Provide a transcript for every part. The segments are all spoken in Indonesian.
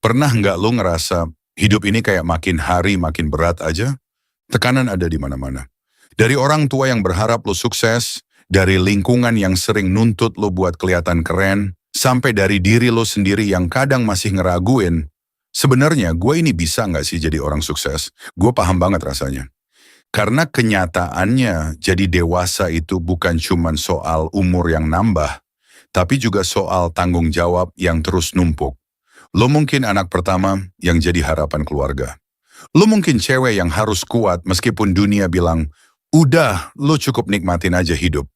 Pernah nggak lo ngerasa hidup ini kayak makin hari makin berat aja? Tekanan ada di mana-mana. Dari orang tua yang berharap lo sukses, dari lingkungan yang sering nuntut lo buat kelihatan keren, sampai dari diri lo sendiri yang kadang masih ngeraguin, sebenarnya gue ini bisa nggak sih jadi orang sukses? Gue paham banget rasanya. Karena kenyataannya jadi dewasa itu bukan cuma soal umur yang nambah, tapi juga soal tanggung jawab yang terus numpuk. Lo mungkin anak pertama yang jadi harapan keluarga. Lo mungkin cewek yang harus kuat meskipun dunia bilang, udah lo cukup nikmatin aja hidup.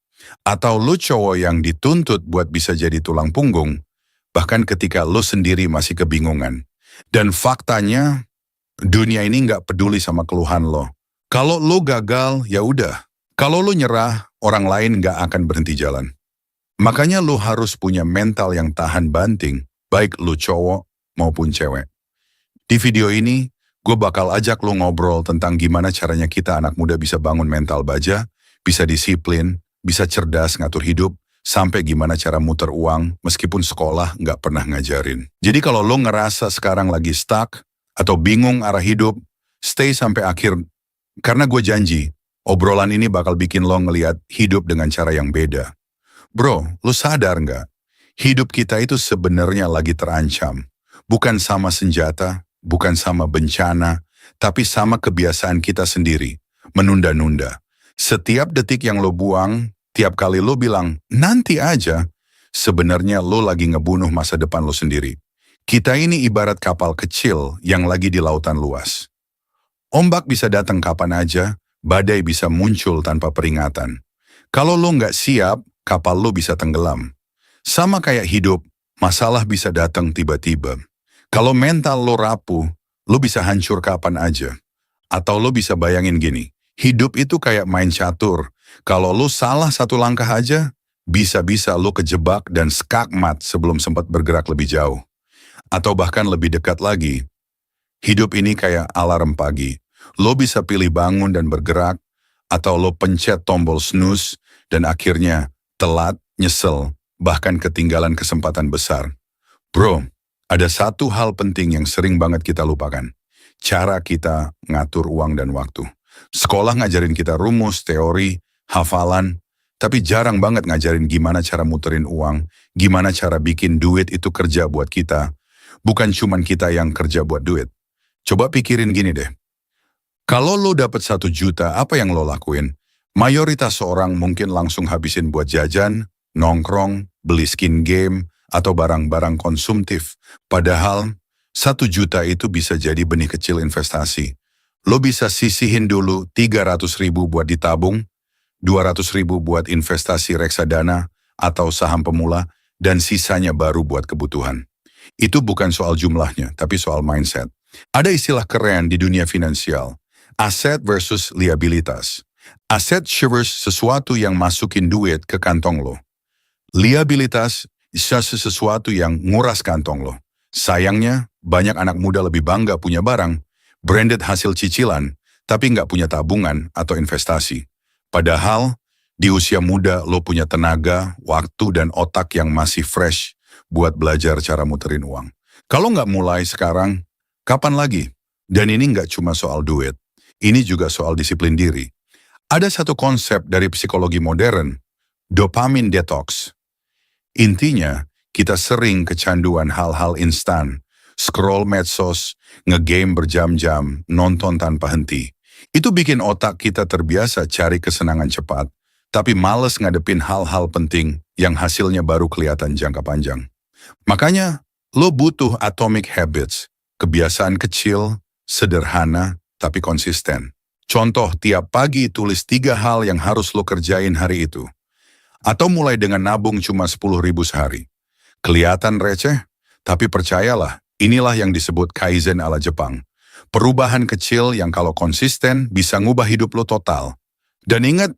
Atau lo cowok yang dituntut buat bisa jadi tulang punggung, bahkan ketika lo sendiri masih kebingungan. Dan faktanya, dunia ini nggak peduli sama keluhan lo. Kalau lo gagal, ya udah. Kalau lo nyerah, orang lain nggak akan berhenti jalan. Makanya lo harus punya mental yang tahan banting, baik lo cowok maupun cewek. Di video ini, gue bakal ajak lo ngobrol tentang gimana caranya kita anak muda bisa bangun mental baja, bisa disiplin, bisa cerdas ngatur hidup, sampai gimana cara muter uang meskipun sekolah nggak pernah ngajarin. Jadi kalau lo ngerasa sekarang lagi stuck atau bingung arah hidup, stay sampai akhir. Karena gue janji, obrolan ini bakal bikin lo ngeliat hidup dengan cara yang beda. Bro, lo sadar nggak? Hidup kita itu sebenarnya lagi terancam. Bukan sama senjata, bukan sama bencana, tapi sama kebiasaan kita sendiri, menunda-nunda. Setiap detik yang lo buang, tiap kali lo bilang, nanti aja, sebenarnya lo lagi ngebunuh masa depan lo sendiri. Kita ini ibarat kapal kecil yang lagi di lautan luas. Ombak bisa datang kapan aja, badai bisa muncul tanpa peringatan. Kalau lo nggak siap, kapal lo bisa tenggelam. Sama kayak hidup, masalah bisa datang tiba-tiba. Kalau mental lo rapuh, lo bisa hancur kapan aja. Atau lo bisa bayangin gini, hidup itu kayak main catur. Kalau lo salah satu langkah aja, bisa-bisa lo kejebak dan skakmat sebelum sempat bergerak lebih jauh. Atau bahkan lebih dekat lagi, hidup ini kayak alarm pagi. Lo bisa pilih bangun dan bergerak, atau lo pencet tombol snooze dan akhirnya telat, nyesel, bahkan ketinggalan kesempatan besar. Bro, ada satu hal penting yang sering banget kita lupakan. Cara kita ngatur uang dan waktu. Sekolah ngajarin kita rumus, teori, hafalan, tapi jarang banget ngajarin gimana cara muterin uang, gimana cara bikin duit itu kerja buat kita. Bukan cuman kita yang kerja buat duit. Coba pikirin gini deh. Kalau lo dapat 1 juta, apa yang lo lakuin? Mayoritas orang mungkin langsung habisin buat jajan, nongkrong, beli skin game, atau barang-barang konsumtif. Padahal 1 juta itu bisa jadi benih kecil investasi. Lo bisa sisihin dulu 300.000 buat ditabung, 200.000 buat investasi reksadana atau saham pemula, dan sisanya baru buat kebutuhan. Itu bukan soal jumlahnya, tapi soal mindset. Ada istilah keren di dunia finansial, aset versus liabilitas. Aset versus sesuatu yang masukin duit ke kantong lo. Liabilitas sesuatu yang nguras kantong lo. Sayangnya, banyak anak muda lebih bangga punya barang, branded hasil cicilan, tapi nggak punya tabungan atau investasi. Padahal, di usia muda lo punya tenaga, waktu, dan otak yang masih fresh buat belajar cara muterin uang. Kalau nggak mulai sekarang, kapan lagi? Dan ini nggak cuma soal duit, ini juga soal disiplin diri. Ada satu konsep dari psikologi modern, dopamine detox. Intinya, kita sering kecanduan hal-hal instan, scroll medsos, ngegame berjam-jam, nonton tanpa henti. Itu bikin otak kita terbiasa cari kesenangan cepat, tapi males ngadepin hal-hal penting yang hasilnya baru kelihatan jangka panjang. Makanya, lo butuh atomic habits, kebiasaan kecil, sederhana, tapi konsisten. Contoh, tiap pagi tulis 3 hal yang harus lo kerjain hari itu. Atau mulai dengan nabung cuma 10.000 sehari. Kelihatan receh, tapi percayalah, inilah yang disebut Kaizen ala Jepang. Perubahan kecil yang kalau konsisten bisa ngubah hidup lo total. Dan ingat,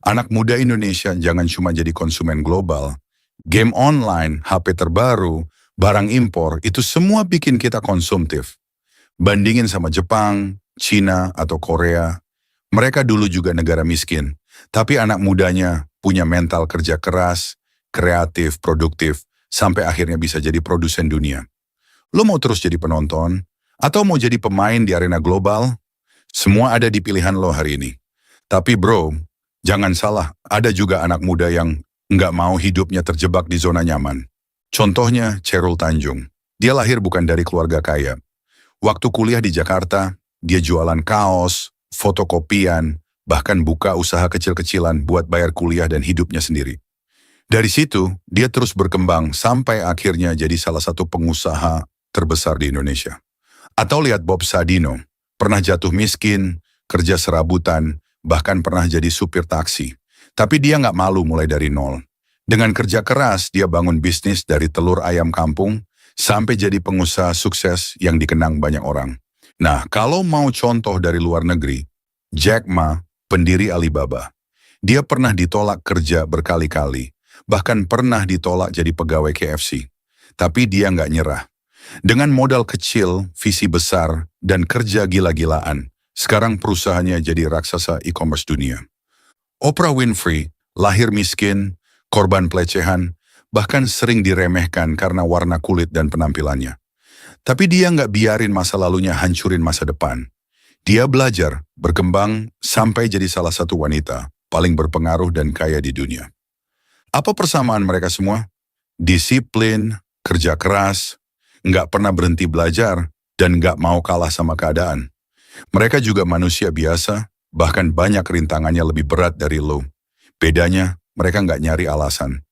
anak muda Indonesia jangan cuma jadi konsumen global. Game online, HP terbaru, barang impor, itu semua bikin kita konsumtif. Bandingin sama Jepang, Cina, atau Korea. Mereka dulu juga negara miskin, tapi anak mudanya punya mental kerja keras, kreatif, produktif, sampai akhirnya bisa jadi produsen dunia. Lo mau terus jadi penonton? Atau mau jadi pemain di arena global? Semua ada di pilihan lo hari ini. Tapi bro, jangan salah, ada juga anak muda yang nggak mau hidupnya terjebak di zona nyaman. Contohnya Cherul Tanjung. Dia lahir bukan dari keluarga kaya. Waktu kuliah di Jakarta, dia jualan kaos, fotokopian, bahkan buka usaha kecil-kecilan buat bayar kuliah dan hidupnya sendiri. Dari situ, dia terus berkembang sampai akhirnya jadi salah satu pengusaha terbesar di Indonesia. Atau lihat Bob Sadino, pernah jatuh miskin, kerja serabutan, bahkan pernah jadi supir taksi. Tapi dia nggak malu mulai dari nol. Dengan kerja keras, dia bangun bisnis dari telur ayam kampung sampai jadi pengusaha sukses yang dikenang banyak orang. Nah, kalau mau contoh dari luar negeri, Jack Ma, pendiri Alibaba. Dia pernah ditolak kerja berkali-kali, bahkan pernah ditolak jadi pegawai KFC. Tapi dia nggak nyerah. Dengan modal kecil, visi besar, dan kerja gila-gilaan, sekarang perusahaannya jadi raksasa e-commerce dunia. Oprah Winfrey lahir miskin, korban pelecehan, bahkan sering diremehkan karena warna kulit dan penampilannya. Tapi dia nggak biarin masa lalunya hancurin masa depan. Dia belajar, berkembang, sampai jadi salah satu wanita paling berpengaruh dan kaya di dunia. Apa persamaan mereka semua? Disiplin, kerja keras, nggak pernah berhenti belajar, dan nggak mau kalah sama keadaan. Mereka juga manusia biasa, bahkan banyak rintangannya lebih berat dari lo. Bedanya, mereka nggak nyari alasan.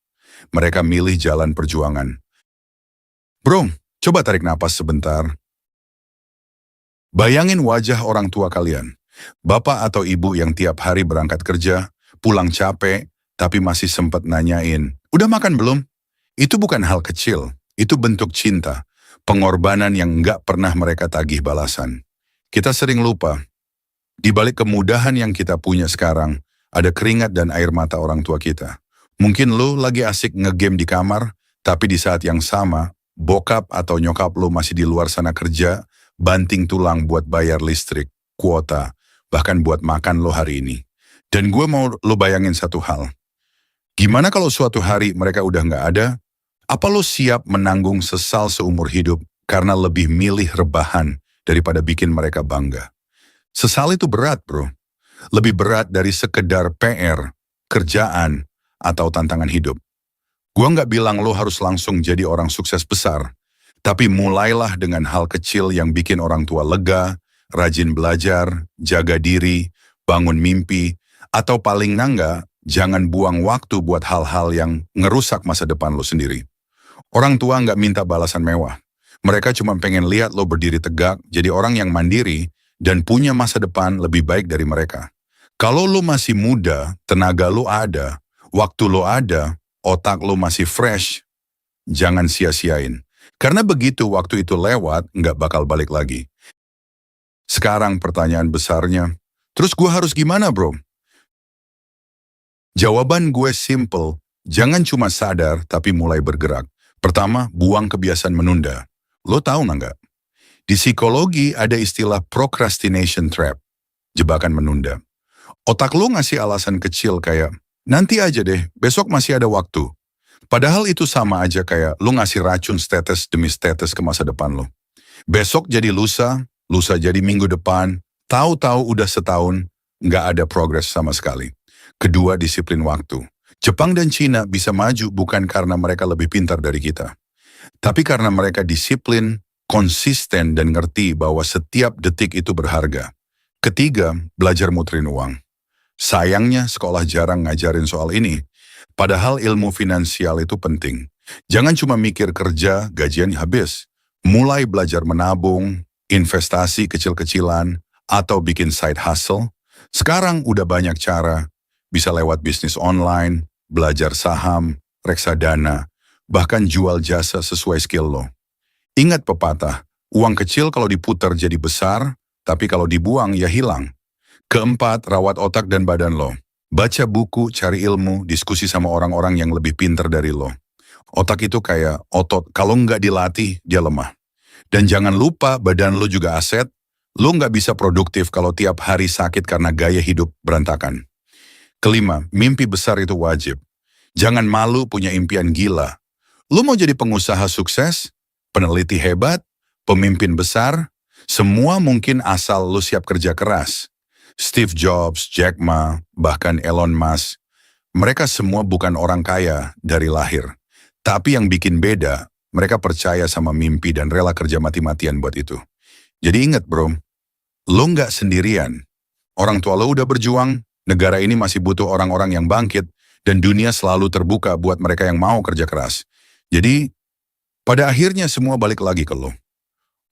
Mereka milih jalan perjuangan. Bro, coba tarik napas sebentar. Bayangin wajah orang tua kalian. Bapak atau ibu yang tiap hari berangkat kerja, pulang capek, tapi masih sempat nanyain, udah makan belum? Itu bukan hal kecil, itu bentuk cinta. Pengorbanan yang nggak pernah mereka tagih balasan. Kita sering lupa, di balik kemudahan yang kita punya sekarang, ada keringat dan air mata orang tua kita. Mungkin lo lagi asik ngegame di kamar, tapi di saat yang sama, bokap atau nyokap lo masih di luar sana kerja, banting tulang buat bayar listrik, kuota, bahkan buat makan lo hari ini. Dan gue mau lo bayangin satu hal. Gimana kalau suatu hari mereka udah nggak ada? Apa lo siap menanggung sesal seumur hidup karena lebih milih rebahan daripada bikin mereka bangga? Sesal itu berat, bro. Lebih berat dari sekedar PR, kerjaan, atau tantangan hidup. Gua nggak bilang lo harus langsung jadi orang sukses besar, tapi mulailah dengan hal kecil yang bikin orang tua lega, rajin belajar, jaga diri, bangun mimpi, atau paling nangga, jangan buang waktu buat hal-hal yang ngerusak masa depan lo sendiri. Orang tua nggak minta balasan mewah. Mereka cuma pengen lihat lo berdiri tegak, jadi orang yang mandiri, dan punya masa depan lebih baik dari mereka. Kalau lo masih muda, tenaga lo ada, waktu lo ada, otak lo masih fresh, jangan sia-siain. Karena begitu waktu itu lewat, nggak bakal balik lagi. Sekarang pertanyaan besarnya, terus gue harus gimana bro? Jawaban gue simple, jangan cuma sadar tapi mulai bergerak. Pertama, buang kebiasaan menunda. Lo tahu nggak? Di psikologi ada istilah procrastination trap, jebakan menunda. Otak lo ngasih alasan kecil kayak, nanti aja deh, besok masih ada waktu. Padahal itu sama aja kayak lo ngasih racun status demi status ke masa depan lo. Besok jadi lusa, lusa jadi minggu depan, tahu-tahu udah setahun, nggak ada progres sama sekali. Kedua, disiplin waktu. Jepang dan Cina bisa maju bukan karena mereka lebih pintar dari kita, tapi karena mereka disiplin, konsisten, dan ngerti bahwa setiap detik itu berharga. Ketiga, belajar muterin uang. Sayangnya sekolah jarang ngajarin soal ini, padahal ilmu finansial itu penting. Jangan cuma mikir kerja, gajian habis. Mulai belajar menabung, investasi kecil-kecilan, atau bikin side hustle. Sekarang udah banyak cara. Bisa lewat bisnis online, belajar saham, reksadana, bahkan jual jasa sesuai skill lo. Ingat pepatah, uang kecil kalau diputar jadi besar, tapi kalau dibuang ya hilang. Keempat, rawat otak dan badan lo. Baca buku, cari ilmu, diskusi sama orang-orang yang lebih pintar dari lo. Otak itu kayak otot, kalau nggak dilatih, dia lemah. Dan jangan lupa badan lo juga aset, lo nggak bisa produktif kalau tiap hari sakit karena gaya hidup berantakan. Kelima, mimpi besar itu wajib. Jangan malu punya impian gila. Lu mau jadi pengusaha sukses? peneliti hebat, pemimpin besar, semua mungkin asal lo siap kerja keras. Steve Jobs, Jack Ma, bahkan Elon Musk, mereka semua bukan orang kaya dari lahir. Tapi yang bikin beda, mereka percaya sama mimpi dan rela kerja mati-matian buat itu. Jadi ingat bro, lo nggak sendirian. Orang tua lo udah berjuang, negara ini masih butuh orang-orang yang bangkit, dan dunia selalu terbuka buat mereka yang mau kerja keras. Jadi, pada akhirnya semua balik lagi ke lo.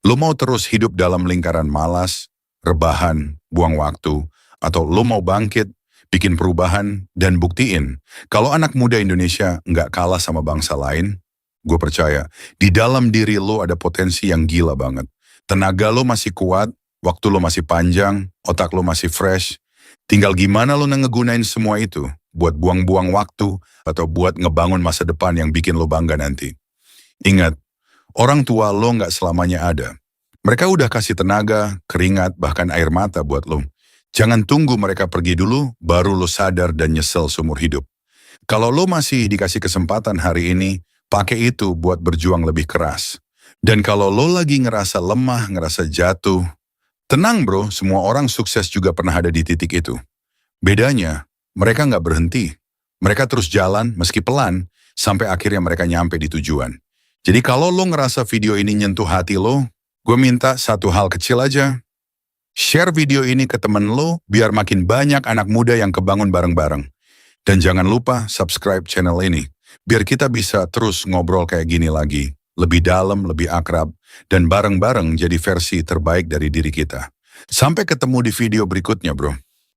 Lo mau terus hidup dalam lingkaran malas, rebahan, buang waktu, atau lo mau bangkit, bikin perubahan, dan buktiin kalau anak muda Indonesia nggak kalah sama bangsa lain, gue percaya di dalam diri lo ada potensi yang gila banget. Tenaga lo masih kuat, waktu lo masih panjang, otak lo masih fresh. Tinggal gimana lo ngegunain semua itu buat buang-buang waktu atau buat ngebangun masa depan yang bikin lo bangga nanti. Ingat, orang tua lo nggak selamanya ada. Mereka udah kasih tenaga, keringat, bahkan air mata buat lo. Jangan tunggu mereka pergi dulu, baru lo sadar dan nyesel seumur hidup. Kalau lo masih dikasih kesempatan hari ini, pakai itu buat berjuang lebih keras. Dan kalau lo lagi ngerasa lemah, ngerasa jatuh, tenang bro, semua orang sukses juga pernah ada di titik itu. Bedanya, mereka nggak berhenti. Mereka terus jalan, meski pelan, sampai akhirnya mereka nyampe di tujuan. Jadi kalau lo ngerasa video ini nyentuh hati lo, gue minta satu hal kecil aja. Share video ini ke temen lo, biar makin banyak anak muda yang kebangun bareng-bareng. Dan jangan lupa subscribe channel ini, biar kita bisa terus ngobrol kayak gini lagi. Lebih dalam, lebih akrab, dan bareng-bareng jadi versi terbaik dari diri kita. Sampai ketemu di video berikutnya bro.